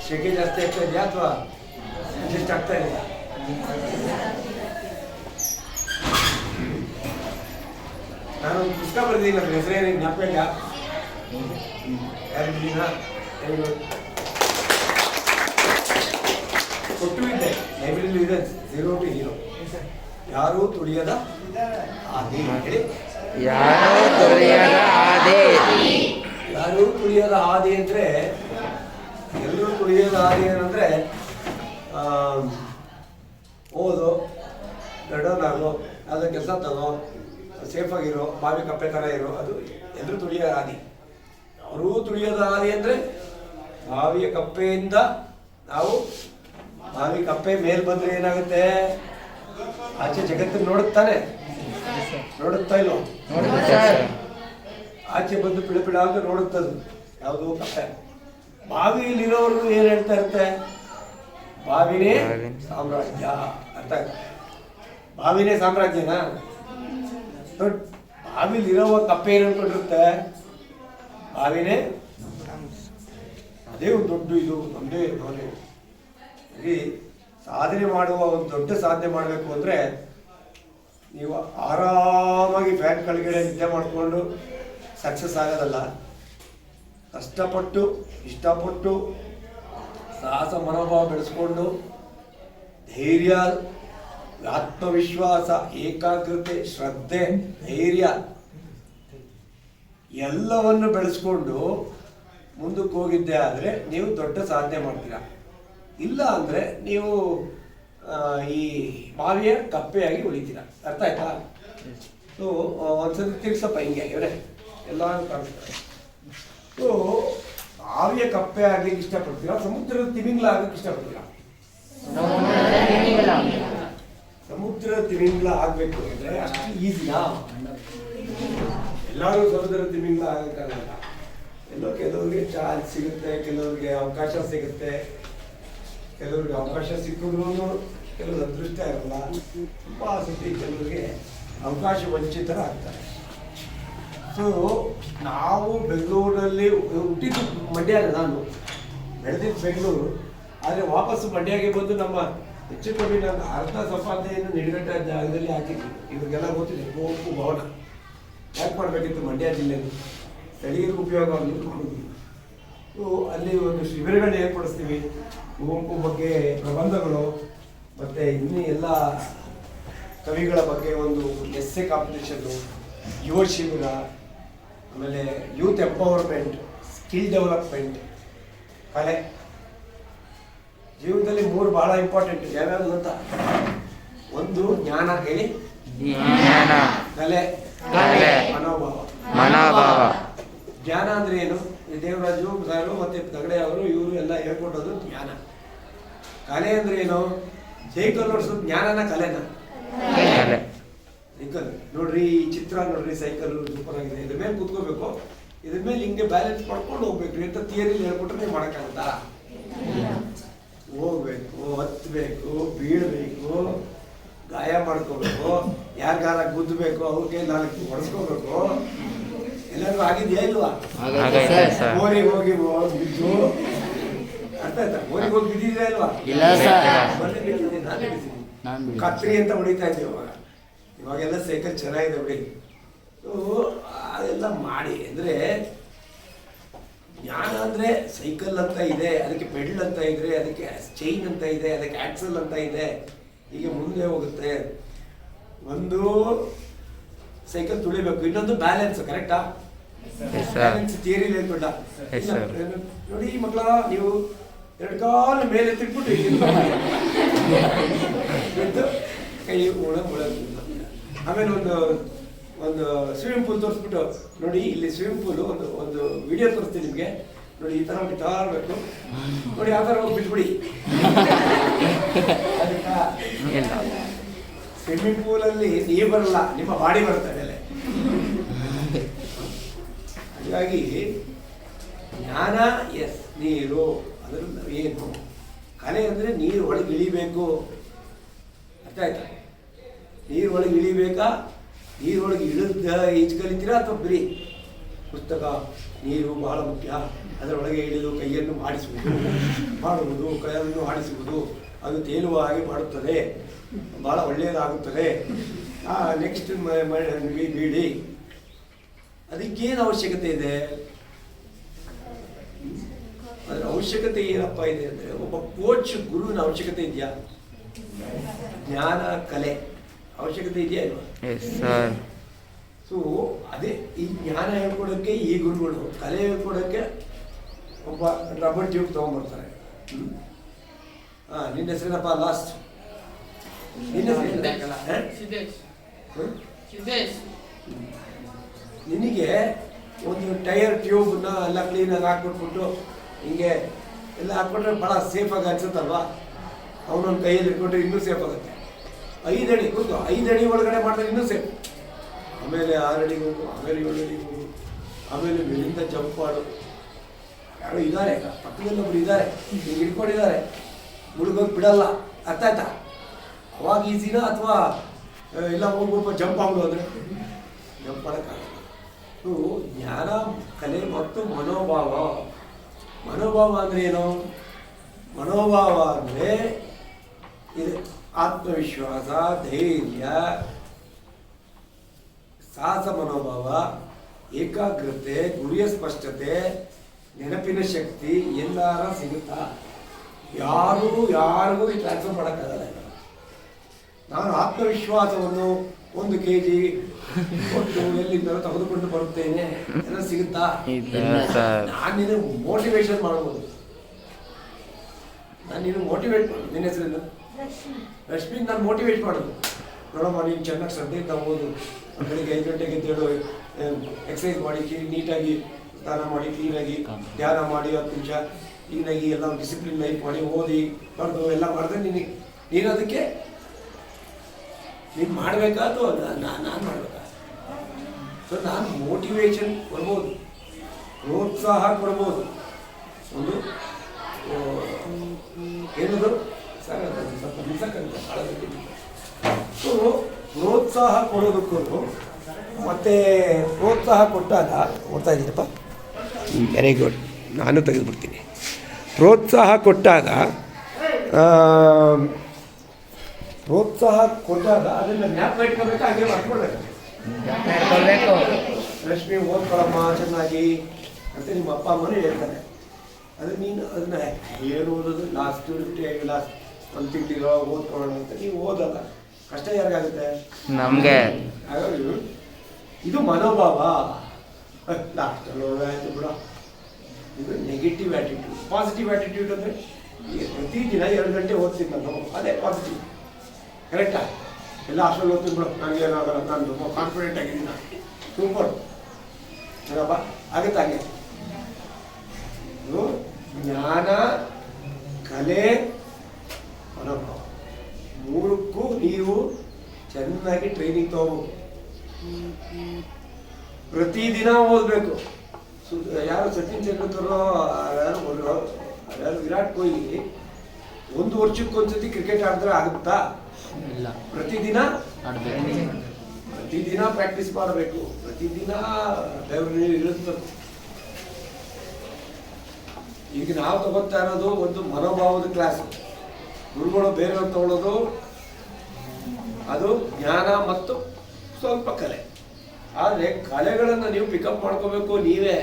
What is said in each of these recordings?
ಶೆಕೆ ಜಾಸ್ತಿ ಆಗ್ತಾ ಇದೆಯಾ ಅಥವಾ ಅಡ್ಜಸ್ಟ್ ಆಗ್ತಾ ಇದೆಯಾ? ನಾನು ಪುಸ್ತಕ ಬರೆದಿದ್ದೀನಿ, ನನ್ನ ಹೆಸರೇನು ಜ್ಞಾಪಕ ಇಲ್ಲ. ಕೊಟ್ಟು ಇದ್ದೆ, ಲೈಬ್ರರಿಲಿ ಇದೆ, 0 to Hero. ಯಾರೂ ತುಳಿಯದ ಹಾದಿ ಹೇಳಿ. ಯಾರೂ ತುಳಿಯದ ಹಾದಿ. ಯಾರೂ ತುಳಿಯದ ಹಾದಿ ಅಂದರೆ ಎಲ್ಲರೂ ತುಳಿಯದ ಹಾದಿ ಏನಂದರೆ ಓದು, ದೊಡ್ಡವನಾಗೋ, ಯಾವುದೋ ಕೆಲಸ ತಗೋ, ಸೇಫಾಗಿರೋ, ಬಾವಿ ಕಪ್ಪೆ ಥರ ಇರೋ, ಅದು ಎಲ್ಲರೂ ತುಳಿಯೋ ಹಾದಿ. ಅವರೂ ತುಳಿಯೋದ ಹಾದಿ ಅಂದರೆ ಬಾವಿಯ ಕಪ್ಪೆಯಿಂದ ನಾವು ಬಾವಿ ಕಪ್ಪೆ ಮೇಲೆ ಬಂದರೆ ಏನಾಗುತ್ತೆ? ಆಚೆ ಜಗತ್ತನ್ನು ನೋಡುತ್ತಾನೆ, ನೋಡುತ್ತಾ ಇಲ್ಲೋ? ಆಚೆ ಬಂದು ಪಿಳ ಅಂತ ನೋಡುತ್ತದು ಯಾವುದು ಕಪ್ಪೆ. ಬಾವಿಯಲ್ಲಿರೋರು ಏನು ಹೇಳ್ತಾ ಇರುತ್ತೆ? ಬಾವಿನೇ ಸಾಮ್ರಾಜ್ಯ. ಅರ್ಥ ಆಯ್ತಾ? ಬಾವಿನೇ ಸಾಮ್ರಾಜ್ಯನಾ? ದೊಡ್ಡ ಬಾವಿಲಿರೋ ಕಪ್ಪೆ ಏನು ಅನ್ಕೊಂಡಿರುತ್ತೆ? ಬಾವಿನೇ ಅದೇ ಒಂದು ದೊಡ್ಡ ಇದು ನಮ್ಮದೇ ನಾನೇ. ಈ ಸಾಧನೆ ಮಾಡುವ ಒಂದು ದೊಡ್ಡ ಸಾಧನೆ ಮಾಡಬೇಕು ಅಂದರೆ ನೀವು ಆರಾಮಾಗಿ ಫ್ಯಾನ್ ಕೆಳಗಡೆ ನಿದ್ದೆ ಮಾಡಿಕೊಂಡು ಸಕ್ಸಸ್ ಆಗೋದಲ್ಲ. ಕಷ್ಟಪಟ್ಟು ಇಷ್ಟಪಟ್ಟು ಸಾಹಸ ಮನೋಭಾವ ಬೆಳೆಸ್ಕೊಂಡು ಧೈರ್ಯ, ಆತ್ಮವಿಶ್ವಾಸ, ಏಕಾಗ್ರತೆ, ಶ್ರದ್ಧೆ, ಧೈರ್ಯ ಎಲ್ಲವನ್ನು ಬೆಳೆಸ್ಕೊಂಡು ಮುಂದಕ್ಕೆ ಹೋಗಿದ್ದೆ ಆದರೆ ನೀವು ದೊಡ್ಡ ಸಾಧನೆ ಮಾಡ್ತೀರಾ. ಇಲ್ಲ ಅಂದರೆ ನೀವು ಈ ಬಾವಿಯ ಕಪ್ಪೆಯಾಗಿ ಉಳಿತೀರಾ. ಅರ್ಥ ಆಯ್ತಾ? ಸೊ ಒಂದ್ಸತಿ ತಿರ್ಸಪ್ಪ ಹಿಂಗೆ ಇವರೇ ಎಲ್ಲರೂ ಕಾಣಿಸ್ತಾರೆ. ಸೊ ಬಾವಿಯ ಕಪ್ಪೆ ಆಗ್ಲಿಕ್ಕೆ ಇಷ್ಟಪಡ್ತೀರಾ, ಸಮುದ್ರದ ತಿಮಿಂಗ್ಲ ಆಗಕ್ಕೆ ಇಷ್ಟಪಡ್ತೀರಾ? ಸಮುದ್ರದ ತಿಮಿಂಗ್ಲ ಆಗಬೇಕು ಅಂದರೆ ಅಷ್ಟು ಈಸಿನಾ? ಎಲ್ಲರೂ ಸಮುದ್ರದ ತಿಮಿಂಗ್ಲ ಆಗಕ್ಕಾಗಲ್ಲ. ಎಲ್ಲೋ ಕೆಲವ್ರಿಗೆ ಚಾನ್ಸ್ ಸಿಗುತ್ತೆ, ಕೆಲವ್ರಿಗೆ ಅವಕಾಶ ಸಿಗುತ್ತೆ, ಕೆಲವ್ರಿಗೆ ಅವಕಾಶ ಸಿಕ್ಕಿದ್ರು ಕೆಲವ್ರಿಗೆ ಅದೃಷ್ಟ ಇರಲ್ಲ. ತುಂಬ ಸತಿ ಕೆಲವರಿಗೆ ಅವಕಾಶ ವಂಚಿತರಾಗ್ತಾರೆ. ಸೊ ನಾವು ಬೆಂಗಳೂರಲ್ಲಿ ಹುಟ್ಟಿದ್ದು ಮಂಡ್ಯ, ನಾನು ಬೆಳೆದಿದ್ದು ಬೆಂಗಳೂರು, ಆದರೆ ವಾಪಸ್ಸು ಮಂಡ್ಯಗೆ ಬಂದು ನಮ್ಮ ಹೆಚ್ಚು ಕಮ್ಮಿ ನನ್ನ ಅರ್ಧ ಸಂಪಾದನೆಯನ್ನು ನಿಡಿಗಟ್ಟ ಜಾಗದಲ್ಲಿ ಹಾಕಿದ್ವಿ. ಇವ್ರಿಗೆಲ್ಲ ಗೊತ್ತಿದೆ, ಕುವೆಂಪು ಭವನ ಯಾಕೆ ಮಾಡಬೇಕಿತ್ತು ಮಂಡ್ಯ ಜಿಲ್ಲೆಯಲ್ಲಿ, ಸ್ಥಳೀಯರಿಗೆ ಉಪಯೋಗ ಮಾಡಿದ್ವಿ. ಸೊ ಅಲ್ಲಿ ಒಂದು ಶಿಬಿರಗಳನ್ನ ಏರ್ಪಡಿಸ್ತೀವಿ. ಕುವೆಂಪು ಬಗ್ಗೆ ಪ್ರಬಂಧಗಳು ಮತ್ತು ಇನ್ನೂ ಎಲ್ಲ ಕವಿಗಳ ಬಗ್ಗೆ ಒಂದು ಎಸ್ಸೆ ಕಾಂಪಿಟೇಷನ್ನು, ಯುವ ಶಿಬಿರ, ಆಮೇಲೆ ಯೂತ್ ಎಂಪವರ್ಮೆಂಟ್, ಸ್ಕಿಲ್ ಡೆವಲಪ್ಮೆಂಟ್, ಕಲೆ. ಜೀವನದಲ್ಲಿ 3 ಭಾಳ ಇಂಪಾರ್ಟೆಂಟ್. ಯಾವ್ಯಾವುದು ಅಂತ? ಒಂದು ಜ್ಞಾನ, ಹೇಳಿ, ಕಲೆ, ಮನೋಭಾವ. ಜ್ಞಾನ ಅಂದ್ರೆ ಏನು? ದೇವರಾಜು ಸಾರು ಮತ್ತೆ ತಗಡೆ ಅವರು ಇವರು ಎಲ್ಲ ಹೇಳ್ಕೊಟ್ಟೋದು ಜ್ಞಾನ. ಕಲೆ ಅಂದ್ರೆ ಏನು? ಸೈಕಲ್ ಓಡಿಸೋದು ಜ್ಞಾನನ ಕಲೆನ? ಸೈಕಲ್ ನೋಡ್ರಿ, ಈ ಚಿತ್ರ ನೋಡ್ರಿ, ಸೈಕಲ್ ಸೂಪರ್ ಆಗಿದೆ, ಇದ್ರ ಮೇಲೆ ಕೂತ್ಕೋಬೇಕು, ಇದ್ರ ಮೇಲೆ ಹಿಂಗೆ ಬ್ಯಾಲೆನ್ಸ್ ಮಾಡ್ಕೊಂಡು ಹೋಗ್ಬೇಕ್ರಿ ಅಂತ ಥಿಯರಿಲಿ ಹೇಳ್ಕೊಟ್ರೆ ನೀವು ಮಾಡೋಕ್ಕಾಗುತ್ತಾ? ಹೋಗ್ಬೇಕು, ಹತ್ಬೇಕು, ಬೀಳ್ಬೇಕು, ಗಾಯ ಮಾಡ್ಕೋಬೇಕು, ಯಾರಿಗಾರ ಗುದ್ದಬೇಕು, ಅವ್ರಿಗೆ 4 ಹೊಡೆಸ್ಕೋಬೇಕು. ಎಲ್ಲರಿಗೂ ಆಗಿದೆಯಾ ಇಲ್ವಾ? ಮೋರಿಗೆ ಹೋಗಿ ಬಿದ್ದು, ಅರ್ಥ ಆಯ್ತಾ? ಮೋರಿಗೆ ಹೋಗಿ ಬಿದ್ದಿದ್ಯಾ ಇಲ್ವಾ? ನಾನು ಕತ್ರಿ ಅಂತ ಹೊಡಿತಾ ಇದ್ದೀವಿ ಅವಾಗ. ಇವಾಗೆಲ್ಲ ಸೈಕಲ್ ಚೆನ್ನಾಗಿದೆ ಬಿಡಿ. ಅದೆಲ್ಲ ಮಾಡಿ ಅಂದರೆ ಜ್ಞಾನ ಅಂದರೆ ಸೈಕಲ್ ಅಂತ ಇದೆ, ಅದಕ್ಕೆ ಪೆಡಲ್ ಅಂತ ಇದೆ, ಅದಕ್ಕೆ ಚೈನ್ ಅಂತ ಇದೆ, ಅದಕ್ಕೆ ಆಕ್ಸಲ್ ಅಂತ ಇದೆ, ಹೀಗೆ ಮುಂದೆ ಹೋಗುತ್ತೆ. ಒಂದು ಸೈಕಲ್ ತುಳಿಬೇಕು, ಇನ್ನೊಂದು ಬ್ಯಾಲೆನ್ಸ್. ಕರೆಕ್ಟಾ? ಬ್ಯಾಲೆನ್ಸ್ ಥಿಯರಿಲಿ ಹೇಳ್ಬಿಟ್ಟ. ನೋಡಿ ಮಕ್ಕಳ, ನೀವು 2 ಕಾಲ ಮೇಲೆ ತಿಳ್ಬಿಟ್ಟು ಕೈ ಆಮೇಲೆ ಒಂದು ಸ್ವಿಮ್ಮಿಂಗ್ ಪೂಲ್ ತೋರಿಸ್ಬಿಟ್ಟು, ನೋಡಿ ಇಲ್ಲಿ ಸ್ವಿಮ್ಮಿಂಗ್ ಪೂಲು ಒಂದು ವಿಡಿಯೋ ತೋರಿಸ್ತೀನಿ ನಿಮಗೆ, ನೋಡಿ ಈ ಥರ ಬಿಡ್ತಾ ಇರಬೇಕು, ನೋಡಿ ಯಾವ ಥರ ಹೋಗಿ ಬಿಟ್ಬಿಡಿ. ಸ್ವಿಮ್ಮಿಂಗ್ ಪೂಲಲ್ಲಿ ನೀರು ಬರಲ್ಲ, ನಿಮ್ಮ ಬಾಡಿ ಬರುತ್ತೆ ಮೇಲೆ. ಹಾಗಾಗಿ ಜ್ಞಾನ ಎಸ್, ನೀರು ಅದರಿಂದ ಏನು? ಕಲೆ ಅಂದರೆ ನೀರು ಒಳಗೆ ಇಳಿಬೇಕು. ಅರ್ಥ ಆಯ್ತಾ? ನೀರು ಒಳಗೆ ಇಳಿಬೇಕಾ? ನೀರೊಳಗೆ ಇಳಿದ ಈಜು ಕಲಿತೀರಾ ಅಥವಾ ಬರೀ ಪುಸ್ತಕ ನೀರು ಬಹಳ ಮುಖ್ಯ. ಅದರೊಳಗೆ ಇಳಿದು ಕೈಯನ್ನು ಮಾಡುವುದು, ಕೈಯನ್ನು ಆಡಿಸುವುದು, ಅದು ತೇಲುವ ಹಾಗೆ ಮಾಡುತ್ತದೆ, ಭಾಳ ಒಳ್ಳೆಯದಾಗುತ್ತದೆ. ನೆಕ್ಸ್ಟ್ ಬೀಡಿ. ಅದಕ್ಕೇನು ಅವಶ್ಯಕತೆ ಇದೆ? ಅದರ ಅವಶ್ಯಕತೆ ಏನಪ್ಪ ಇದೆ ಅಂದರೆ, ಒಬ್ಬ ಕೋಚ್ ಗುರುವಿನ ಅವಶ್ಯಕತೆ ಇದೆಯಾ? ಜ್ಞಾನ ಕಲೆ ಅವಶ್ಯಕತೆ ಇದೆಯಾ ಇಲ್ವಾ? ಸೊ ಅದೇ ಈ ಜ್ಞಾನ ಹೇಳ್ಕೊಡೋಕ್ಕೆ ಈ ಗುರುಗಳು, ಕಲೆ ಹೇಳ್ಕೊಡೋಕ್ಕೆ ಒಬ್ಬ ರಬ್ಬರ್ ಟ್ಯೂಬ್ ತೊಗೊಂಡ್ಬರ್ತಾರೆ. ನಿನ್ನ ಹೆಸರೇನಪ್ಪ? ಲಾಸ್ಟ್ ನಿನ್ನ ನಿನಗೆ ಒಂದು ಟೈರ್ ಟ್ಯೂಬ್ನ ಎಲ್ಲ ಕ್ಲೀನಾಗಿ ಹಾಕ್ಬಿಟ್ಬಿಟ್ಟು ಹಿಂಗೆ ಎಲ್ಲ ಹಾಕ್ಬಿಟ್ರೆ ಭಾಳ ಸೇಫಾಗಿ ಅನ್ಸುತ್ತಲ್ವಾ? ಅವನೊಂದು ಕೈಯಲ್ಲಿ ಇಟ್ಕೊಂಡ್ರೆ ಇನ್ನೂ ಸೇಫ್ ಆಗುತ್ತೆ. 5 ಅಡಿ ಕೂತು 5 ಅಡಿ ಒಳಗಡೆ ಮಾಡಿದ್ರೆ ಇನ್ನೂ ಸೇಫ್. ಆಮೇಲೆ 6 ಅಡಿಗೆ ಹೋಗು, ಆಮೇಲೆ 7 ಅಡಿಗೆ ಹೋಗು, ಆಮೇಲೆ ಮೇಲಿಂದ ಜಂಪ್ ಮಾಡು. ಯಾರೋ ಇದ್ದಾರೆ, ಪಕ್ಕದಲ್ಲಿ ಒಬ್ರು ಇದ್ದಾರೆ, ಹಿಂಗೆ ಹಿಡ್ಕೊಂಡಿದ್ದಾರೆ, ಮುಳುಗೋಗಿ ಬಿಡಲ್ಲ. ಅರ್ಥ ಆಯ್ತಾ? ಅವಾಗ ಈಸಿನ ಅಥವಾ ಎಲ್ಲ ಹೋಗ್ಬೇಕು ಜಂಪ್ ಆಗ್ಬಿಡು ಅಂದರೆ ಜಂಪ್ ಮಾಡೋಕ್ಕಾಗಲ್ಲ. ಜ್ಞಾನ ಕಲೆ ಮತ್ತು ಮನೋಭಾವ. ಮನೋಭಾವ ಅಂದರೆ ಏನು? ಮನೋಭಾವ ಅಂದರೆ ಇದು ಆತ್ಮವಿಶ್ವಾಸ, ಧೈರ್ಯ, ಸಾಹಸ ಮನೋಭಾವ, ಏಕಾಗ್ರತೆ, ಗುರಿಯ ಸ್ಪಷ್ಟತೆ, ನೆನಪಿನ ಶಕ್ತಿ ಎಲ್ಲಾರ ಸಿಗುತ್ತಾ? ಯಾರಿಗೂ ಈ ಟ್ರಾನ್ಸ್ಫರ್ ಮಾಡೋಕ್ಕಾಗಲ್ಲ. ನಾನು ಆತ್ಮವಿಶ್ವಾಸವನ್ನು 1 kg ಕೊಟ್ಟು ಎಲ್ಲಿಂದ ತೆಗೆದುಕೊಂಡು ಬರುತ್ತೇನೆ ಎಲ್ಲ ಸಿಗುತ್ತಾ? ನಾನು ನಿನ್ನ ಮೋಟಿವೇಶನ್ ಮಾಡ್ಬೋದು. ನಾನು ನೀನು ಮೋಟಿವೇಟ್ ಮಾಡೋದು. ನಿನ್ನ ಹೆಸರಿಂದ ರಶ್ಮಿಗೆ ನಾನು ಮೋಟಿವೇಟ್ ಮಾಡೋದು. ನೋಡಮ್ಮ, ನೀನು ಚೆನ್ನಾಗಿ ಶ್ರದ್ಧೆಯಿಂದ ಓದು, ಬೆಳಿಗ್ಗೆ 5 ಗಂಟೆಗೆ ಎದ್ದೇಳು, ಎಕ್ಸಸೈಸ್ ಮಾಡಿ, ನೀಟಾಗಿ ಸ್ನಾನ ಮಾಡಿ, ಕ್ಲೀನಾಗಿ ಧ್ಯಾನ ಮಾಡಿ, 10 ನಿಮಿಷ ಕ್ಲೀನಾಗಿ ಎಲ್ಲ ಡಿಸಿಪ್ಲಿನ್ ಲೈಫ್ ಮಾಡಿ, ಓದಿ ಬರೆದು ಎಲ್ಲ ಮಾಡಿದ್ರೆ ನೀನು ಅದಕ್ಕೆ ನೀನು ಮಾಡಬೇಕಾ ಅಥವಾ ನಾನು ಮಾಡಬೇಕಾ? ಸೊ ನಾನು ಮೋಟಿವೇಶನ್ ಕೊಡ್ಬೋದು, ಪ್ರೋತ್ಸಾಹ ಕೊಡ್ಬೋದು. ಒಂದು ಏನದು ಸ್ವಲ್ಪ ನಿಲ್ಸಕ್ಕಂತ ಸೊ ಪ್ರೋತ್ಸಾಹ ಕೊಡೋದಕ್ಕೂ ಮತ್ತೆ ಪ್ರೋತ್ಸಾಹ ಕೊಟ್ಟಾಗ ಓದ್ತಾ ಇದ್ದೀನಪ್ಪ, ವೆರಿ ಗುಡ್, ನಾನು ತೆಗೆದುಬಿಡ್ತೀನಿ. ಪ್ರೋತ್ಸಾಹ ಕೊಟ್ಟಾಗ ಅದನ್ನು ಜ್ಞಾಪಕ ಇಟ್ಕೋಬೇಕು, ಹಾಗೆ ಮಾಡ್ಕೊಳ್ಬೇಕು. ಲಕ್ಷ್ಮಿ ಓದ್ಕೊಳಮ್ಮ ಚೆನ್ನಾಗಿ ಅಂತ ನಿಮ್ಮ ಅಪ್ಪ ಅಮ್ಮನೂ ಹೇಳ್ತಾರೆ. ಅದು ನೀನು ಅದನ್ನ ಏನು ಓದೋದು, ಲಾಸ್ಟ್ 1 ತಿಂಗಳಿರೋ ಓದ್ಕೊಳ್ಳೋಣ ಅಂತ ನೀವು ಓದಲ್ಲ. ಕಷ್ಟ ಯಾರಿಗಾಗುತ್ತೆ? ನಮಗೆ. ಹಾಗಾಗಿ ಇದು ಮನೋಭಾವ. ಲಾಸ್ಟಲ್ಲಿ ಆಯಿತು ಬಿಡ, ಇದು ನೆಗೆಟಿವ್ ಆ್ಯಟಿಟ್ಯೂಡ್. ಪಾಸಿಟಿವ್ ಆ್ಯಟಿಟ್ಯೂಡ್ ಅಂದರೆ ಪ್ರತಿದಿನ 2 ಗಂಟೆ ಓದ್ತೀನಿ ನಾನು, ಅದೇ ಪಾಸಿಟಿವ್. ಕರೆಕ್ಟಾ? ಎಲ್ಲ ಅಷ್ಟರಲ್ಲಿ ಓದ್ತೀನಿ ಬಿಡು, ನನಗೇನಾಗಲ್ಲ, ನಾನು ತುಂಬ ಕಾನ್ಫಿಡೆಂಟ್ ಆಗಿದ್ದೀನಿ, ನಾನು ಸೂಪರ್ ಏನಪ್ಪ ಆಗುತ್ತೆ. ಹಾಗೆ ಜ್ಞಾನ, ಕಲೆ, ಮನೋಭಾವ 3ಕ್ಕೂ ನೀವು ಚೆನ್ನಾಗಿ ಟ್ರೈನಿಂಗ್ ತಗೋಬೇಕು. ಪ್ರತಿದಿನ ಓದಬೇಕು. ಯಾರು ಸಚಿನ್ ತೆಂಡೂಲ್ಕರ್, ಯಾರು ವಿರಾಟ್ ಕೊಹ್ಲಿ 1 ವರ್ಷಕ್ಕೊಂದ್ಸತಿ ಕ್ರಿಕೆಟ್ ಆಡಿದ್ರೆ ಆಗುತ್ತಾ? ಇಲ್ಲ. ಪ್ರತಿದಿನ ಪ್ರಾಕ್ಟೀಸ್ ಮಾಡಬೇಕು. ಪ್ರತಿದಿನ ಬೆವರು ಇರುತ್ತದೆ. ಈಗ ನಾವು ತಗೋತಾ ಇರೋದು ಒಂದು ಮನೋಭಾವದ ಕ್ಲಾಸ್. ಗುರುಗಳು ಬೇರೆಯವ್ರು ತಗೊಳ್ಳೋದು ಅದು ಜ್ಞಾನ ಮತ್ತು ಸ್ವಲ್ಪ ಕಲೆ. ಆದರೆ ಕಲೆಗಳನ್ನು ನೀವು ಪಿಕಪ್ ಮಾಡ್ಕೋಬೇಕು. ನೀವೇ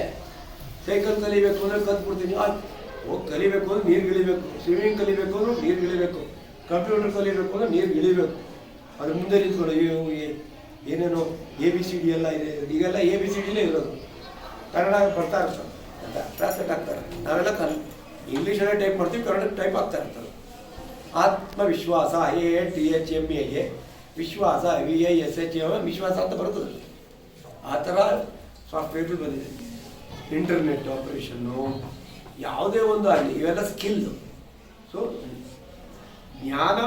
ಸೈಕಲ್ ಕಲಿಬೇಕು ಅಂದರೆ ಕಲ್ತ್ಬಿಡ್ತೀನಿ, ಹೋಗಿ ಕಲಿಬೇಕು ಅಂದ್ರೆ ನೀರು ಗಿಳಿಬೇಕು, ಸ್ವಿಮ್ಮಿಂಗ್ ಕಲಿಬೇಕು ಅಂದ್ರೆ ನೀರು ಗಿಳಿಬೇಕು, ಕಂಪ್ಯೂಟರ್ ಕಲಿಬೇಕು ಅಂದ್ರೆ ನೀರು ಗಿಳಿಬೇಕು. ಅದ್ರ ಮುಂದೆ ನಿಂತ್ಕೊಂಡು ಏನೇನೋ ABCD ಎಲ್ಲ ಇದೆ. ಈಗೆಲ್ಲ ABCDಲೇ ಇರೋದು, ಕನ್ನಡ ಬರ್ತಾ ಇರ್ತಾರೆ ಅಂತ ಟ್ರಾನ್ಸ್ಲೇಟ್ ಆಗ್ತಾರೆ. ನಾವೆಲ್ಲ ಇಂಗ್ಲೀಷಲ್ಲೇ ಟೈಪ್ ಮಾಡ್ತೀವಿ, ಕನ್ನಡ ಟೈಪ್ ಆಗ್ತಾ ಇರ್ತಾರೆ. ಆತ್ಮವಿಶ್ವಾಸ AATHMA, ವಿಶ್ವಾಸ VISHA, ವಿಶ್ವಾಸ ಅಂತ ಬರ್ತದೆ. ಆ ಥರ ಸಾಫ್ಟ್ವೇರ್ ಬಂದಿದೆ. ಇಂಟರ್ನೆಟ್ ಆಪರೇಷನ್ನು ಯಾವುದೇ ಒಂದು ಆಗಲಿ, ಇವೆಲ್ಲ ಸ್ಕಿಲ್. ಸೊ ಜ್ಞಾನ,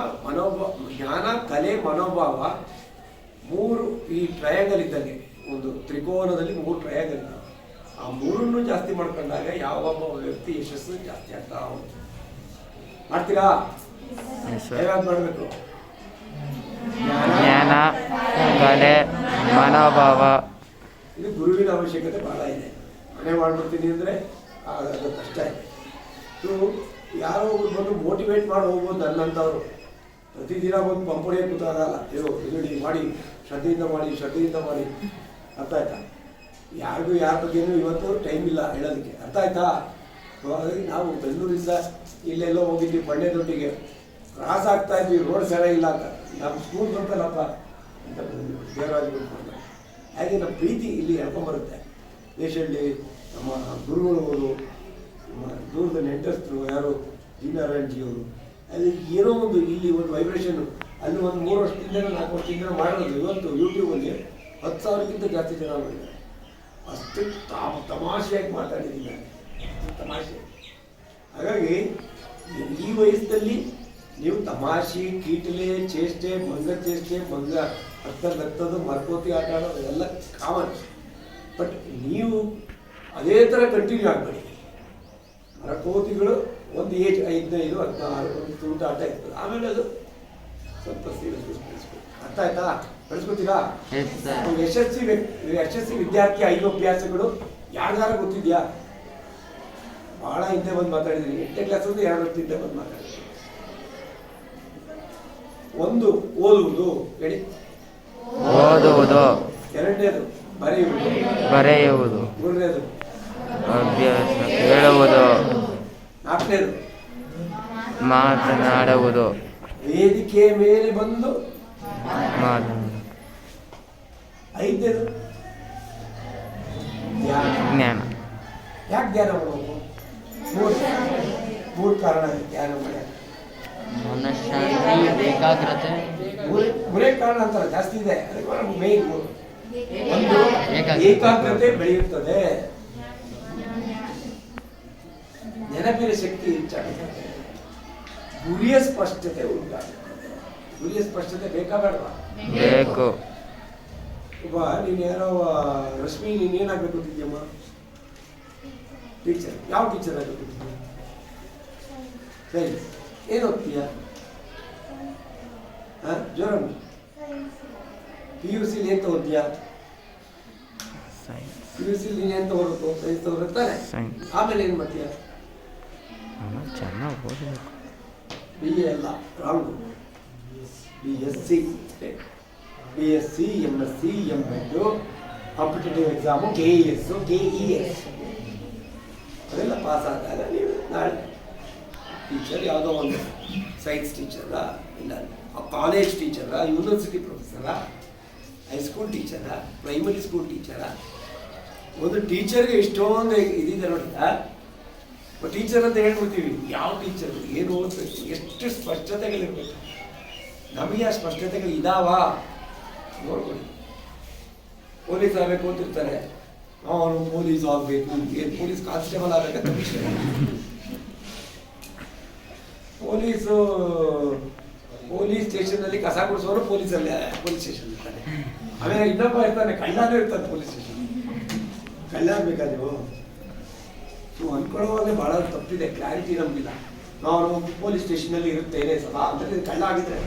ಕಲೆ, ಮನೋಭಾವ 3 ಈ ಟ್ರಯಾಂಗಲ್ ಇದ್ದಂಗೆ. ಒಂದು ತ್ರಿಕೋನದಲ್ಲಿ 3 ಟ್ರಯಾಂಗಲ್ ಇದ್ದಾವೆ. ಆ 3ನ್ನು ಜಾಸ್ತಿ ಮಾಡ್ಕೊಂಡಾಗ ಯಾವ ವ್ಯಕ್ತಿ ಯಶಸ್ಸು ಜಾಸ್ತಿ ಆಗ್ತಾ ಹೋಗುತ್ತೆ. ಮಾಡ್ತೀರಾ? ಯಾವ್ಯಾವ್ದು ಮಾಡಬೇಕು? ಜ್ಞಾನ, ಕಲೆ, ಮನೋಭಾವ. ಇದು ಗುರುವಿನ ಅವಶ್ಯಕತೆ ಬಹಳ ಇದೆ. ಮನೆ ಮಾಡ್ಬಿಡ್ತೀನಿ ಅಂದರೆ ಅದು ಕಷ್ಟ ಇದೆ. ಇದು ಯಾರೋ ಒಬ್ರು ಬಂದು ಮೋಟಿವೇಟ್ ಮಾಡಿ ಹೋಗ್ಬೋದು ನನ್ನಂಥವ್ರು. ಪ್ರತಿದಿನ ಬಂದು ಪಂಪುಡಿಯೇ ಕೂತಾಗಲ್ಲ, ಇದು ಮಾಡಿ ಶ್ರದ್ಧೆಯಿಂದ ಮಾಡಿ ಅರ್ಥ ಆಯ್ತಾ? ಯಾರಿಗೂ ಯಾರ ಬಗ್ಗೆನೂ ಇವತ್ತು ಟೈಮ್ ಇಲ್ಲ ಹೇಳೋದಕ್ಕೆ, ಅರ್ಥ ಆಯ್ತಾ? ಹಾಗಾಗಿ ನಾವು ಬೆಂಗಳೂರಿಂದ ಇಲ್ಲೆಲ್ಲೋ ಹೋಗಿದ್ವಿ ಬಂಡೆದೊಟ್ಟಿಗೆ, ಕ್ರಾಸ್ ಆಗ್ತಾ ಇದ್ವಿ, ರೋಡ್ ಸರಿಯಾಗಿಲ್ಲ ಅಂತ. ನಮ್ಮ ಸ್ಕೂಲ್ ಬಂತಲ್ಲಪ್ಪ ಅಂತ ದೇವರಾಜ ಬಿಟ್ಕೊಂಡು ಹಾಗೆ ನಮ್ಮ ಪ್ರೀತಿ ಇಲ್ಲಿ ಹೇಳ್ಕೊಂಬರುತ್ತೆ. ದೇಶದಲ್ಲಿ ನಮ್ಮ ಗುರುಗಳು, ನಮ್ಮ ದೂರದ ನೆಂಟಸ್ಥರು ಯಾರು ಜಿ ನಾರಾಯಣ್ ಜಿ ಅವರು, ಅಲ್ಲಿ ಏನೋ ಒಂದು ಇಲ್ಲಿ ಒಂದು ವೈಬ್ರೇಷನ್ನು, ಅಲ್ಲಿ ಒಂದು 3 ವರ್ಷದಿಂದ 4 ವರ್ಷದಿಂದ ಮಾಡೋದು. ಇವತ್ತು ಯೂಟ್ಯೂಬಲ್ಲಿ 10,000ಕ್ಕಿಂತ ಜಾಸ್ತಿ ಜನ ಮಾಡಿದ್ದಾರೆ. ಅಷ್ಟು ತಮಾಷೆಯಾಗಿ ಮಾತಾಡಿದ್ದೀನಿ ನಾನು, ತಮಾಷೆ. ಹಾಗಾಗಿ ಈ ವಯಸ್ಸಲ್ಲಿ ನೀವು ತಮಾಷೆ, ಕೀಟಲೆ, ಚೇಷ್ಟೆ, ಮಂಗ ಹತ್ತದು ಮರ್ಕೋತಿ ಆಟ ಆಡೋದು ಎಲ್ಲ ಕಾಮನ್. ಬಟ್ ನೀವು ಅದೇ ಥರ ಕಂಟಿನ್ಯೂ ಆಗಬೇಡಿ. ಮರಕೋತಿಗಳು ಒಂದು ಏಜ್ 15, 16 ಒಂದು ತೂಟ ಆಟ ಇರ್ತದೆ, ಆಮೇಲೆ ಅದು ಸ್ವಲ್ಪ ಸೀರಿಯಸ್ ಬೆಳೆಸ್ಬೇಕು. ಅರ್ಥ ಆಯ್ತಾ? ಬೆಳೆಸ್ಕೊತೀರಾ? ಯಶಸ್ವಿ ವಿದ್ಯಾರ್ಥಿ 5 ಅಭ್ಯಾಸಗಳು ಯಾರ್ದಾರ ಗೊತ್ತಿದ್ಯಾ? ಭಾಳ ಹಿಂದೆ ಬಂದು ಮಾತಾಡಿದ್ದೀನಿ, 8ನೇ ಕ್ಲಾಸ್ 2 ವರ್ಷದಿಂದ ಬಂದು ಮಾತಾಡಿದ್ದೀನಿ. 1 ಓದುವುದು, ಹೇಳಿ. ಓದುವುದು. 2ನೇದು ಬರೆಯುವುದು. 3ನೇದು ಅಭ್ಯಾಸ ಕೇಳುವುದು. 4ನೇದು ಮಾತನಾಡುವುದು. ವೇದಿಕೆ ಮೇಲೆ ಬಂದು ಮಾತನಾಡುವುದು. 5ನೇದು ಜ್ಞಾನ. ಯಾಕೆ ಧ್ಯಾನ ಮಾಡಬೇಕು? 3 ಕಾರಣ ಧ್ಯಾನ ಮಾಡಿ. ಮನಃಶಾಂತಿ, ಏಕಾಗ್ರತೆ. 3 ಕಾರಣ ಅಂತಾರೆ, ಜಾಸ್ತಿ ಇದೆ. ಅದಕ್ಕೆ ಮೇನ್ 1 ಏಕಾಗ್ರತೆ ಬೆಳೆಯುತ್ತದೆ, ನೆನಪಿನ ಶಕ್ತಿ ಹೆಚ್ಚಾಗುತ್ತದೆ, ಗುರಿಯ ಸ್ಪಷ್ಟತೆ ಉಂಟಾಗುತ್ತದೆ. ಗುರಿಯ ಸ್ಪಷ್ಟತೆ ಬೇಕಾ ಬೇಡವಾ? ಬೇಕು. ಒಬ್ಬ ನೀನು ಯಾರೋ ರಶ್ಮಿ, ನೀನು ಏನಾಗಬೇಕು ಅಂತಿದ್ಯಮ್ಮ? ಟೀಚರ್. ಯಾವ ಟೀಚರ್ ಆಗಬೇಕು? ಸೈನ್ಸ್. ಏನು ಓದ್ತೀಯ? ಜ್ವರ. PUC ಏನು ತಗೋತೀಯಾ? PUC ನೀನು ಏನು ತಗೋಬೇಕು? ಸೈನ್ಸ್ ತಗೋತಾನೆ. ಆಮೇಲೆ ಏನು ಮಾಡ್ತೀಯ? ಚೆನ್ನಾಗಿ ಓದಬೇಕು. BA ಅಲ್ಲ, wrong. BSc, BSc, MSc, M.Ed, competitive exam, KES, KES ಅದೆಲ್ಲ ಪಾಸ್ ಆದಾಗ ನೀವು ನಾಳೆ ಟೀಚರ್, ಯಾವುದೋ ಒಂದು ಸೈನ್ಸ್ ಟೀಚರ, ಇಲ್ಲ college teacher, university professor, high school teacher, primary school teacher. ಒಂದು ಟೀಚರ್ಗೆ ಇಷ್ಟೊಂದು ಇದಿದೆ ನೋಡಿ. ಟೀಚರ್ ಅಂತ ಹೇಳ್ಬಿಡ್ತೀವಿ, ಯಾವ ಟೀಚರ್ ಏನು ಓದ್ಬೇಕು, ಎಷ್ಟು ಸ್ಪಷ್ಟತೆಗಳಿರ್ಬೇಕು. ನಮಗೆ ಆ ಸ್ಪಷ್ಟತೆಗಳು ಇದಾವ ನೋಡ್ಕೊಳ್ಳಿ. ಪೊಲೀಸ್ ಆಗಬೇಕು ಅಂತಿರ್ತಾರೆ, ಅವನು ಪೊಲೀಸ್ ಆಗಬೇಕು, ಏನು ಪೊಲೀಸ್ ಕಾನ್ಸ್ಟೇಬಲ್ ಆಗಬೇಕಂತ ಪೊಲೀಸ್ ಸ್ಟೇಷನ್ನಲ್ಲಿ ಕಸ ಗುಡಿಸೋರು ಪೊಲೀಸ್ ಸ್ಟೇಷನ್ ಇರ್ತಾನೆ. ಆಮೇಲೆ ಇನ್ನೊಬ್ಬ ಇರ್ತಾನೆ, ಕಳ್ಳಾನೇ ಇರ್ತಾನೆ ಪೊಲೀಸ್ ಸ್ಟೇಷನ್. ಕಳ್ಳ ಆಗ್ಬೇಕಾ ನೀವು ಅನ್ಕೊಳ್ಳೋವಾಗಲೇ ಭಾಳ ತಪ್ಪಿದೆ, ಕ್ಲಾರಿಟಿ ನಮಗಿಲ್ಲ. ನಾನು ಪೊಲೀಸ್ ಸ್ಟೇಷನಲ್ಲಿ ಇರುತ್ತೇನೆ ಸದಾ ಅಂದರೆ ಕಳ್ಳ ಆಗಿದ್ರೆ.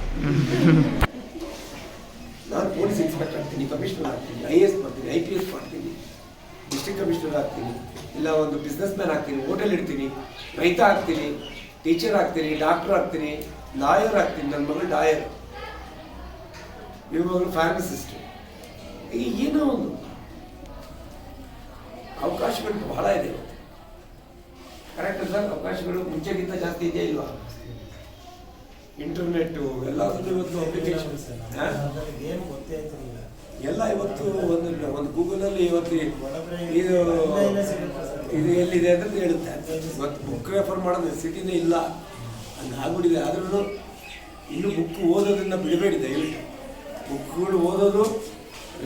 ನಾನು ಪೊಲೀಸ್ ಇನ್ಸ್ಪೆಕ್ಟರ್ ಆಗ್ತೀನಿ, ಕಮಿಷನರ್ ಆಗ್ತೀನಿ, IAS ಮಾಡ್ತೀನಿ, IPS ಮಾಡ್ತೀನಿ, ಡಿಸ್ಟ್ರಿಕ್ಟ್ ಕಮಿಷನರ್ ಆಗ್ತೀನಿ, ಇಲ್ಲ ಒಂದು ಬಿಸ್ನೆಸ್ ಮ್ಯಾನ್ ಆಗ್ತೀನಿ, ಹೋಟೆಲ್ ಇಡ್ತೀನಿ, ರೈತ ಆಗ್ತೀನಿ, ಟೀಚರ್ ಆಗ್ತೀನಿ, ಡಾಕ್ಟರ್ ಆಗ್ತೀನಿ, ಲಾಯರ್ ಆಗ್ತೀನಿ. ನನ್ನ ಮಗಳು ಲಾಯರ್, ನಿಮ್ಮ ಮಗಳು ಫಾರ್ಮಸಿಸ್ಟ್. ಈಗ ಏನೋ ಒಂದು ಅವಕಾಶಗಳು ಬಹಳ ಇದೆ. Correct sir? ಅವಕಾಶಗಳು ಮುಂಚೆಗಿಂತ ಜಾಸ್ತಿ ಇದೆಯಾ ಇಲ್ವಾ? ಇಂಟರ್ನೆಟ್ ಎಲ್ಲದೂ ಇವತ್ತು ಅಪ್ಲಿಕೇಶನ್ ಎಲ್ಲ ಇವತ್ತು ಒಂದು ಗೂಗಲಲ್ಲಿ ಇವತ್ತು ಇದು ಎಲ್ಲಿದೆ ಅಂತ ಹೇಳುತ್ತೆ. ಇವತ್ತು ಬುಕ್ ರೆಫರ್ ಮಾಡೋದು ಸಿಟಿನೇ ಇಲ್ಲ, ಹಂಗೆ ಆಗ್ಬಿಟ್ಟಿದೆ. ಆದ್ರೂ ಇನ್ನು ಬುಕ್ ಓದೋದನ್ನ ಬಿಡಬೇಡಿ ದಯವಿಟ್ಟು. ಬುಕ್ಗಳು ಓದೋದು,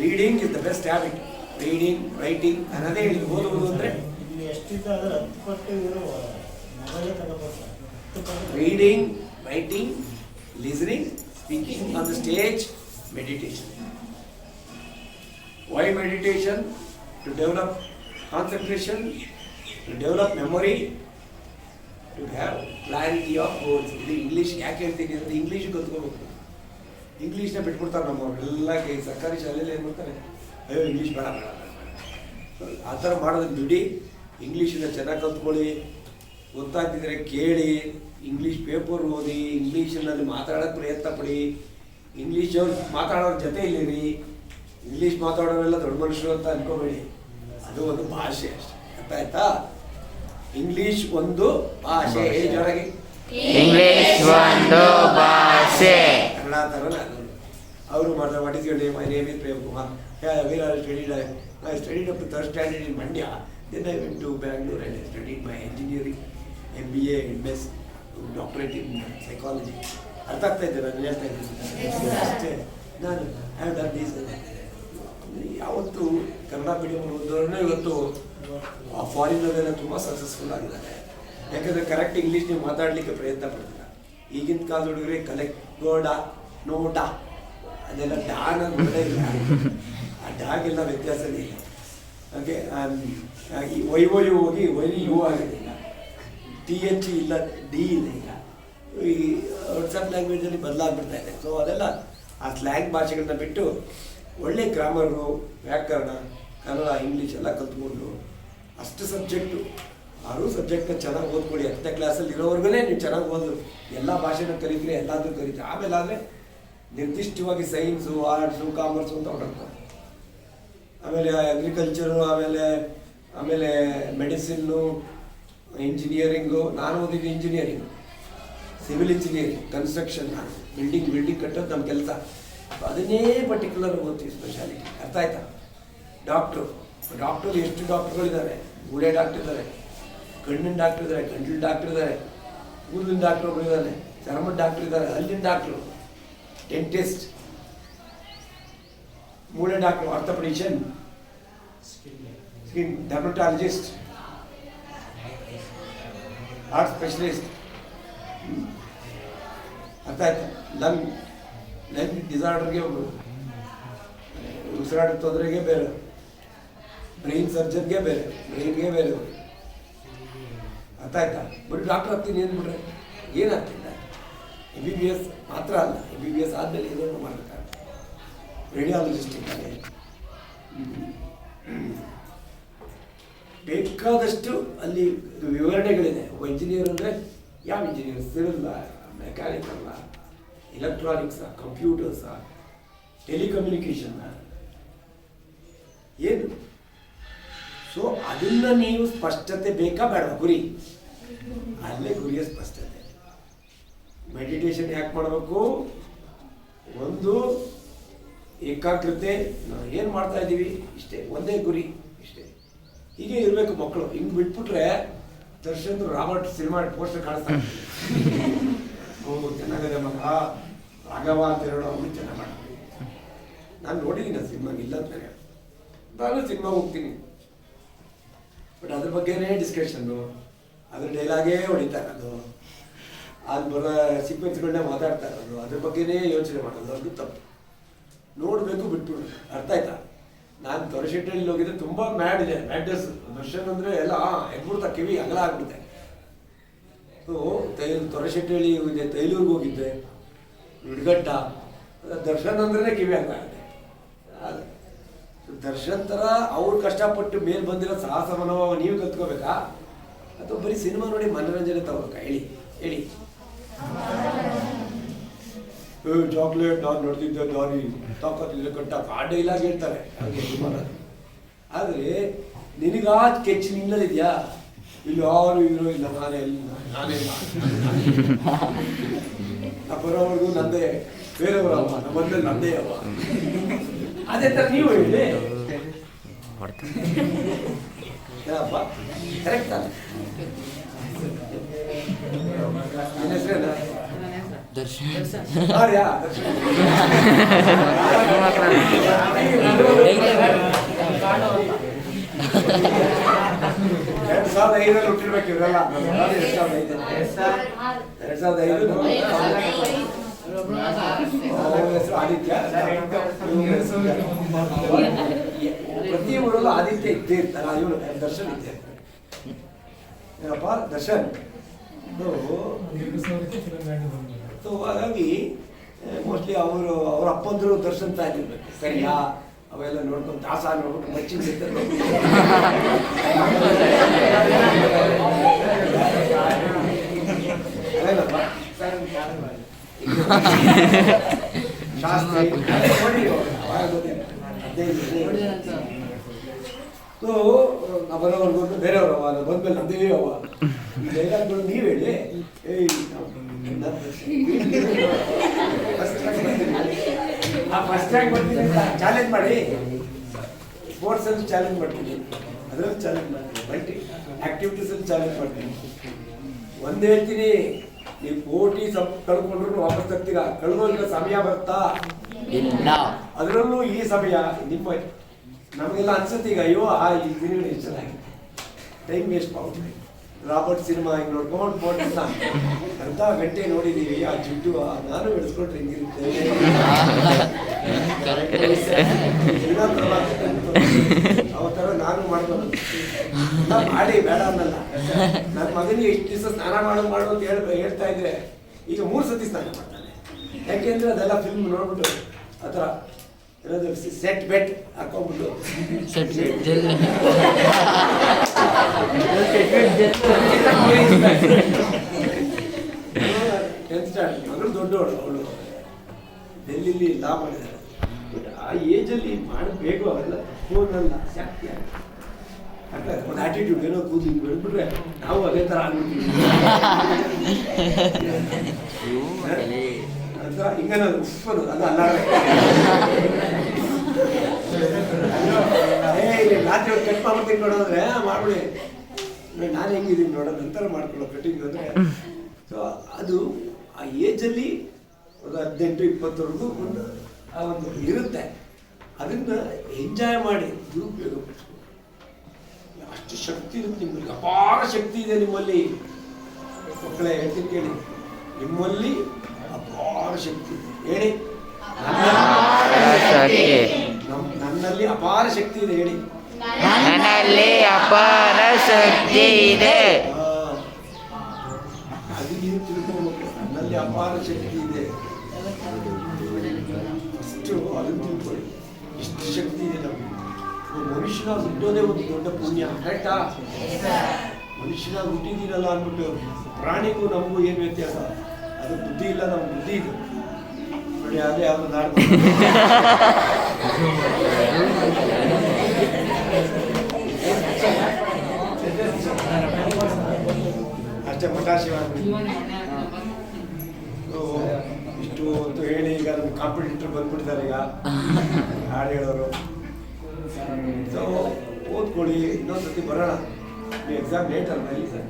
reading is the best habit. Reading, writing ಅನ್ನೋದೇ ಹೇಳಿ. ಓದುವುದು ಅಂದರೆ reading, writing, listening, speaking on the stage, meditation. Why meditation? To develop concentration, to develop memory, to have clarity of goals. ಇದು ಇಂಗ್ಲೀಷ್ ಯಾಕೆ ಹೇಳ್ತೀನಿ ಅಂದರೆ ಇಂಗ್ಲೀಷ್ ಕಲ್ತ್ಕೋಬೇಕು. ಇಂಗ್ಲೀಷ್ನ ಬಿಟ್ಬಿಡ್ತಾರೆ ನಮ್ಮವ್ರು ಎಲ್ಲ. ಸರ್ಕಾರಿ ಶಾಲೆಯಲ್ಲಿ ಏನು ಮಾಡ್ತಾರೆ, ಅಯ್ಯೋ ಇಂಗ್ಲೀಷ್ ಬೇಡ ಬೇಡ ಬೇಡ. ಆ ಥರ ಮಾಡೋದನ್ನ ಬಿಡಿ. ಇಂಗ್ಲೀಷನ್ನ ಚೆನ್ನಾಗಿ ಕಲ್ತ್ಕೊಳ್ಳಿ, ಗೊತ್ತಾಗ್ತಿದ್ರೆ ಕೇಳಿ, ಇಂಗ್ಲೀಷ್ ಪೇಪರ್ ಓದಿ, ಇಂಗ್ಲೀಷಲ್ಲಿ ಮಾತಾಡೋಕ್ಕೆ ಪ್ರಯತ್ನ ಪಡಿ, ಇಂಗ್ಲೀಷ್ ಮಾತಾಡೋರ ಜೊತೆ ಇಲ್ಲಿರಿ. ಇಂಗ್ಲೀಷ್ ಮಾತಾಡೋರೆಲ್ಲ ದೊಡ್ಡ ಮನುಷ್ಯರು ಅಂತ ಅನ್ಕೋಬೇಡಿ, ಅದು ಒಂದು ಭಾಷೆ ಅಷ್ಟೇ. ಅರ್ಥ ಆಯ್ತಾ? ಇಂಗ್ಲೀಷ್ ಒಂದು ಭಾಷೆ. ಹೇಳಿ ಜೋರಾಗಿ. ಇಂಗ್ಲಿಷ್ ಒಂದು ಭಾಷೆ. ಕನ್ನಡ ಥರ ನಾನು ಅವರು ಮಾಡ್ತಾರೆ. What is your name? My name is Prem Kumar. Where are studied? I studied up to third standard in Mandya. Then I went to Bangalore and I studied my engineering, MBA, MS, doctorate in psychology. ಅರ್ಥ ಆಗ್ತಾ ಇದೆ ನಾನು ಹೇಳ್ತಾ ಇದ್ದೀನಿ ಅಷ್ಟೇ. ನಾನು have done these. ಯಾವತ್ತು Kannada medium ಓದೋರನ್ನೇ ಇವತ್ತು ಫಾರಿನಲ್ಲೆಲ್ಲ ತುಂಬ ಸಕ್ಸಸ್ಫುಲ್ ಆಗಿದ್ದಾರೆ. ಯಾಕಂದರೆ ಕರೆಕ್ಟ್ ಇಂಗ್ಲೀಷ್ ನೀವು ಮಾತಾಡಲಿಕ್ಕೆ ಪ್ರಯತ್ನ ಪಡ್ತೀರ. ಈಗಿನ ಕಾಲದ ಹುಡುಗರೆ ಕಲೆಕ್ಟ್ ಗೋಡ ನೋಟ ಅದೆಲ್ಲ ಡಾನ್ ಅಂತ ಇಲ್ಲ. ಆ ಡಾಗೆಲ್ಲ ವ್ಯತ್ಯಾಸನೇ ಇಲ್ಲ. ಓಕೆ, ಈ ವೈವಯು ಹೋಗಿ ಯು ಆಗಿದೆ ಈಗ. TH ಇಲ್ಲ, ಡಿ ಇದೆ ಈಗ. ಈ ವಾಟ್ಸಪ್ ಲ್ಯಾಂಗ್ವೇಜಲ್ಲಿ ಬದಲಾಗ್ಬಿಡ್ತಾ ಇದೆ. ಸೊ ಅದೆಲ್ಲ ಆ ಸ್ಲ್ಯಾಂಗ್ ಭಾಷೆಗಳನ್ನ ಬಿಟ್ಟು ಒಳ್ಳೆ ಗ್ರಾಮರು, ವ್ಯಾಕರಣ, ಕನ್ನಡ, ಇಂಗ್ಲೀಷ್ ಎಲ್ಲ ಕಲ್ತ್ಕೊಂಡು ಅಷ್ಟು ಸಬ್ಜೆಕ್ಟು 6 ಸಬ್ಜೆಕ್ಟ್ನ ಚೆನ್ನಾಗಿ ಓದ್ಕೊಳ್ಳಿ. 10ನೇ ಕ್ಲಾಸಲ್ಲಿ ಇರೋವರೆಗೂ ನೀವು ಚೆನ್ನಾಗಿ ಓದು. ಎಲ್ಲ ಭಾಷೆನ ಕಲಿತೀರಿ, ಎಲ್ಲಾದರೂ ಕಲಿತೀರಿ. ಆಮೇಲೆ ಆದರೆ ನಿರ್ದಿಷ್ಟವಾಗಿ ಸೈನ್ಸು, ಆರ್ಟ್ಸು, ಕಾಮರ್ಸು ಅಂತ ಹೊರಡ್ತಾರೆ. ಆಮೇಲೆ ಅಗ್ರಿಕಲ್ಚರು, ಆಮೇಲೆ ಮೆಡಿಸಿನ್ನು, ಇಂಜಿನಿಯರಿಂಗು. ನಾನು ಓದಿದ್ದು engineering, civil engineering, construction. Building ಕಟ್ಟೋದು ನಮ್ಮ ಕೆಲಸ. ಅದನ್ನೇ ಪರ್ಟಿಕ್ಯುಲರ್ ಓದ್ತೀವಿ, ಸ್ಪೆಷಾಲಿಟಿ. ಅರ್ಥ ಆಯ್ತಾ? ಡಾಕ್ಟ್ರು ಎಷ್ಟು ಡಾಕ್ಟ್ರುಗಳಿದ್ದಾರೆ. ಗೂಡೆ ಡಾಕ್ಟ್ರ್ ಇದ್ದಾರೆ, ಕಣ್ಣಿನ ಡಾಕ್ಟ್ರ್ ಇದ್ದಾರೆ, ಗಂಟಲಿನ ಡಾಕ್ಟ್ರ್ ಇದ್ದಾರೆ, ಕೂದಲಿನ ಡಾಕ್ಟ್ರು ಒಬ್ಬರು ಇದ್ದಾರೆ, ಚರ್ಮದ ಡಾಕ್ಟ್ರ್ ಇದ್ದಾರೆ, ಹಲ್ಲಿನ ಡಾಕ್ಟ್ರು, ಡೆಂಟಿಸ್ಟ್, ಮೂಳೆ doctor, orthopedician, skin dermatologist, heart specialist. ಅರ್ಥ ಆಯ್ತಾ? ಲಂಗ್ ಡಿಸಾರ್ಡರ್ಗೆ ಒಬ್ಬರು, ಉಸಿರಾಟ ತೊಂದರೆಗೆ ಬೇರೆ, ಬ್ರೈನ್ ಸರ್ಜನ್ಗೆ ಬೇರೆ, ಬ್ರೈನ್ಗೆ ಬೇರೆ. ಅರ್ಥ ಆಯ್ತಾ? ಬಟ್ ಡಾಕ್ಟರ್ ಆಗ್ತೀನಿ ಅಂದ್ಬಿಟ್ರೆ ಏನಾಗ್ತಿಲ್ಲ. MBBS ಮಾತ್ರ ಅಲ್ಲ, MBBS ಆದಮೇಲೆ ಇದನ್ನು ಮಾಡಬೇಕಾಗುತ್ತೆ. ರೇಡಿಯಾಲಜಿಸ್ಟ್ ಇದ್ದಾರೆ, ಬೇಕಾದಷ್ಟು ಅಲ್ಲಿ ವಿವರಣೆಗಳಿದೆ. ಇಂಜಿನಿಯರ್ ಅಂದರೆ ಯಾವ ಇಂಜಿನಿಯರ್? ಸಿವಿಲ್, ಮೆಕ್ಯಾನಿಕಲ್, ಎಲೆಕ್ಟ್ರಾನಿಕ್ಸ, ಕಂಪ್ಯೂಟರ್ಸ, ಟೆಲಿಕಮ್ಯುನಿಕೇಷನ್ನ, ಏನು? ಸೊ ಅದನ್ನು ನೀವು ಸ್ಪಷ್ಟತೆ ಬೇಕಾ ಬೇಡ? ಗುರಿ ಅಲ್ಲೇ ಗುರಿಯ ಸ್ಪಷ್ಟತೆ. ಮೆಡಿಟೇಷನ್ ಯಾಕೆ ಮಾಡಬೇಕು? ಒಂದು ಏಕಾಗ್ರತೆ. ನಾವು ಏನು ಮಾಡ್ತಾ ಇದ್ದೀವಿ ಇಷ್ಟೇ, ಒಂದೇ ಗುರಿ ಇಷ್ಟೇ. ಹೀಗೆ ಇರಬೇಕು ಮಕ್ಕಳು. ಹಿಂಗೆ ಬಿಟ್ಬಿಟ್ರೆ ದರ್ಶನ್ ರಾಬರ್ಟ್ ಸಿನಿಮಾ ಪೋಸ್ಟರ್ ಕಾಣಿಸ್ತಾರೆ. ಚೆನ್ನಾಗಿದೆ ಮಗ, ರಾಘವ ಅಂತ ಹೇಳೋ ಅವ್ನು ಚೆನ್ನಾಗಿ ಮಾಡ್ತೀನಿ. ನಾನು ನೋಡಿದ್ದೀನಿ ಸಿನಿಮಾ, ಇಲ್ಲ ಅಂತಾರೆ. ನಾನು ಸಿನಿಮಾ ಹೋಗ್ತೀನಿ, ಬಟ್ ಅದ್ರ ಬಗ್ಗೆನೇ ಡಿಸ್ಕಷನ್ನು, ಅದ್ರ ಡೈಲಾಗೇ ಹೊಡಿತಾ ಇರೋದು, ಅದು ಬರೋ ಸೀಕ್ವೆನ್ಸ್ಗಳನ್ನೇ ಮಾತಾಡ್ತಾ ಇರೋದು, ಅದ್ರ ಬಗ್ಗೆನೇ ಯೋಚನೆ ಮಾಡೋದು. ಅದು ತಪ್ಪು. ನೋಡಬೇಕು, ಬಿಟ್ಬಿಡೋದು. ಅರ್ಥ ಆಯ್ತಾ? ನಾನು ತೊರಶೆಟ್ಟಿಯಲ್ಲಿ ಹೋಗಿದ್ದೆ, ತುಂಬ ಮ್ಯಾಡ್ ಇದೆ, ಮ್ಯಾಡ್ನೆಸ್. ದರ್ಶನ್ ಅಂದರೆ ಎಲ್ಲ ಎದ್ಬಿಡ್ತಾ, ಕಿವಿ ಅಗಲ ಆಗ್ಬಿಡುತ್ತೆ. ಸೊ ತೊರಶೆಟ್ಟಿಯಲ್ಲಿ ಹೋಗಿದ್ದೆ, ತೈಲೂರಿಗೆ ಹೋಗಿದ್ದೆ, ಹಿಡ್ಗಟ್ಟ. ದರ್ಶನ್ ಅಂದ್ರೆ ಕಿವಿ ಅಗಲ ಆಗುತ್ತೆ. ದರ್ಶನ್ ಥರ ಅವ್ರು ಕಷ್ಟಪಟ್ಟು ಮೇಲೆ ಬಂದಿರೋ ಸಾಹಸ ಮನೋಭಾವ ನೀವು ಕಲ್ತ್ಕೋಬೇಕಾ, ಅಥವಾ ಬರೀ ಸಿನಿಮಾ ನೋಡಿ ಮನೋರಂಜನೆ ತಗೋಬೇಕಾ? ಹೇಳಿ. ಚಾಕ್ಲೇಟ್ ನಾನು ನೋಡ್ತಿದ್ದೆ, ದಾರಿ ತಾಕತ್ತಿದ್ದೆ ಕಟ್ಟ, ಆ ಡೈಲಾಗ್ ಹೇಳ್ತಾರೆ ಹಾಗೆ ಸಿನಿಮಾ. ಆದರೆ ನಿನಗಾ ಕೆಚ್ಚ ನಿಲ್ಲದಿದೆಯಾ? ಇಲ್ಲಿ ಯಾರು ಇರೋ ಇಲ್ಲ, ನಾನೇ ಬರೋವರೆಗೂ ನಂದೇ, ಬೇರೆಯವರವ, ನಮ್ಮಲ್ಲಿ ನಂದೇ ಅವ. ಅದೇ ಥರ ನೀವು ಹೇಳಿ. ಏನಪ್ಪ ಕರೆಕ್ಟ್ ಅಲ್ಲ? ನನ್ನ ಹೆಸರೇನ? ದರ್ಶನ್. 2005 ಹುಟ್ಟಿರ್ಬೇಕು ಇವರೆಲ್ಲ. 2005 ಹೆಸರು ಆದಿತ್ಯ. ಪ್ರತಿ ಊರಲ್ಲೂ ಆದಿತ್ಯ ಇದ್ದೇ ಇರ್ತಾರ. ಇವನು ದರ್ಶನ್ ಇದ್ದೇ ಇರ್ತಾರೆ. ಏನಪ್ಪ ದರ್ಶನ್. ಸೊ ಹಾಗಾಗಿ ಮೋಸ್ಟ್ಲಿ ಅವ್ರ ಅಪ್ಪಂದ್ರು ದರ್ಶನ್ ತಾಗಿರ್ಬೇಕು. ಕರಿಯ ಅವೆಲ್ಲ ನೋಡ್ಕೊಂಡು ದಾಸ ನೋಡ್ಬಿಟ್ಟು ಮಚ್ಚಿನ ಸಿಗ್ತದೆ. ಅದೇನಪ್ಪ ಶಾಸ್ತ್ರಿ ಸೊ ಬರೋವರೆಗೂ ಬೇರೆಯವರು ಅವ ಬಂದ್ಮೇಲೆ ನಮ್ದೇ ಅವ ಈ ಡೈಲಾಗ್ಗಳು ನೀವು ಹೇಳಿ ಫಸ್ಟ್ ರ್ಯಾಂಕ್ ಬರ್ತೀನಿ ಅಂತ ಚಾಲೆಂಜ್ ಮಾಡಿ, ಸ್ಪೋರ್ಟ್ಸಲ್ಲಿ ಚಾಲೆಂಜ್ ಮಾಡ್ತೀನಿ, ಅದರಲ್ಲಿ ಚಾಲೆಂಜ್ ಮಾಡ್ತೀನಿ, ಮಲ್ಟಿ ಆಕ್ಟಿವಿಟೀಸಲ್ಲಿ ಚಾಲೆಂಜ್ ಮಾಡ್ತೀನಿ. ಒಂದು ಹೇಳ್ತೀನಿ, ನೀವು ಕೋಟಿ ಕಳ್ಕೊಂಡ್ರು ವಾಪಸ್ ತರ್ತೀರಾ, ಕಳೆದೋಗ ಸಮಯ ಬರ್ತಾ ಇಲ್ಲ. ಅದರಲ್ಲೂ ಈ ಸಮಯ ನಿಮ್ಮ ನಮಗೆಲ್ಲ ಅನ್ಸುತ್ತೆ ಈಗ ಅಯ್ಯೋ ಈ ದಿನ ಎಷ್ಟು ಚೆನ್ನಾಗಿದೆ, ಟೈಮ್ ವೇಸ್ಟ್ ಮಾಡ್ತೀವಿ. ರಾಬರ್ಟ್ ಸಿನಿಮಾ ಹಿಂಗೆ ನೋಡ್ಕೊಂಡು ನೋಡ್ತಾ ಅರ್ಧ ಗಂಟೆ ನೋಡಿದ್ದೀವಿ. ಆ ಜುಟ್ಟು ನಾನು ಬೆಳೆಸ್ಕೊಂಡ್ರೆ ಹಿಂಗಿರುತ್ತೆ ಅವ ಥರ ನಾನು ಮಾಡ್ಬೋದು ಮಾಡಿ ಬೇಡ ಅನ್ನಲ್ಲ. ನನ್ನ ಮಗನಿಗೆ ಇಷ್ಟು ದಿವಸ ಸ್ನಾನ ಮಾಡು ಅಂತ ಹೇಳ್ತಾ ಇದ್ರೆ ಈಗ 3 ಸತಿ ಸ್ನಾನ ಮಾಡ್ತಾನೆ. ಯಾಕೆಂದ್ರೆ ಅದೆಲ್ಲ ಫಿಲ್ಮ್ ನೋಡ್ಬಿಟ್ಟು ಆ ಥರ ಏನಾದ್ರು ಸೆಟ್ ಬೆಟ್ ಹಾಕೊಂಡ್ಬಿಟ್ಟು ಮಗಳು ದೊಡ್ಡವಳು, ಅವಳು ಡೆಲ್ಲಿಲಿ ಲಾ ಮಾಡಿದ್ದಾರೆ. ಬಟ್ ಆ ಏಜಲ್ಲಿ ಮಾಡಬೇಕು ಅವೆಲ್ಲ ಫೋನಲ್ಲ ಶಕ್ತಿ ಆಗ್ತದೆ. ಒಂದು ಆಟಿಟ್ಯೂಡ್ ಏನೋ ಕೂದಿ ಬೆಳೆದ್ಬಿಟ್ರೆ ನಾವು ಅದೇ ಥರ ಆಗ್ಬಿಡ್ತೀವಿ. ನಂತರ ಹಿಂಗನ ಉಪ್ಪದು ಅದು ಅಲ್ಲ ರಾತ್ರಿ ಒಂದು ಕಟ್ ಮಾಡ್ಬಿಡ್ತೀನಿ ನೋಡೋದ್ರೆ ಮಾಡ್ಬಿಡಿ, ನಾನು ಹೆಂಗಿದ್ದೀನಿ ನೋಡೋದು ನಂತರ ಮಾಡ್ಕೊಳ್ಳೋ ಕಟಿಂಗ್ ಅಂದರೆ. ಸೊ ಅದು ಆ ಏಜಲ್ಲಿ ಒಂದು 18-20ವರೆಗೂ ಒಂದು ಆ ಒಂದು ಇರುತ್ತೆ. ಅದನ್ನು ಎಂಜಾಯ್ ಮಾಡಿ ದುರುಪಯೋಗ ಪಡಿಸ್ಬೋದು. ಅಷ್ಟು ಶಕ್ತಿ ಇರುತ್ತೆ ನಿಮ್ಮಲ್ಲಿ, ಅಪಾರ ಶಕ್ತಿ ಇದೆ ನಿಮ್ಮಲ್ಲಿ ಮಕ್ಕಳೇ. ಹೇಳ್ತೀನಿ ಕೇಳಿ, ನಿಮ್ಮಲ್ಲಿ ಅಪಾರ ಶಕ್ತಿ ಇದೆ. ಹೇಳಿ, ನನ್ನಲ್ಲಿ ಅಪಾರ ಶಕ್ತಿ ಇದೆ. ಹೇಳಿ, ನನ್ನಲ್ಲಿ ಅಪಾರ ಶಕ್ತಿ ಇದೆ. ಅದು ನೀವು ತಿಳ್ಕೊಬೇಕು, ನನ್ನಲ್ಲಿ ಅಪಾರ ಶಕ್ತಿ ಇದೆ. ಫಸ್ಟು ಅದನ್ನು ತಿಳ್ಕೊಳ್ಳಿ, ಇಷ್ಟು ಶಕ್ತಿ ಇದೆ ನಮಗೆ. ಮನುಷ್ಯನಾಗಿ ಹುಟ್ಟೋದೇ ಒಂದು ದೊಡ್ಡ ಪುಣ್ಯ, ಕರೆಕ್ಟಾ? ಮನುಷ್ಯನಾಗಿ ಹುಟ್ಟಿದ್ದೀರಲ್ಲ ಅಂದ್ಬಿಟ್ಟು ಪ್ರಾಣಿಗೂ ನಮಗೂ ಏನು ವ್ಯತ್ಯಾಸ? ಅದು ಬುದ್ಧಿ ಇಲ್ಲ, ನಮ್ಮ ಬುದ್ಧಿ ಇದೆ ನೋಡಿ. ಅದೇ ಯಾವುದು ನಾಡು ಅಷ್ಟೇ ಮಠಾಶಿವಾಗ್ಬಿಡಿ. ಇಷ್ಟು ಹೊತ್ತು ಹೇಳಿ ಈಗ ನಮ್ಮ ಕಾಂಪಿಟೇಟರ್ ಬಂದ್ಬಿಡ್ತಾರೆ ಈಗ ಹಾಡು ಹೇಳೋರು. ಸೊ ಓದ್ಕೊಳ್ಳಿ, ಇನ್ನೊಂದ್ಸತಿ ಬರೋಣ. ಎಕ್ಸಾಮ್ ಲೇಟ್ ಅಲ್ಲ ಸರ್.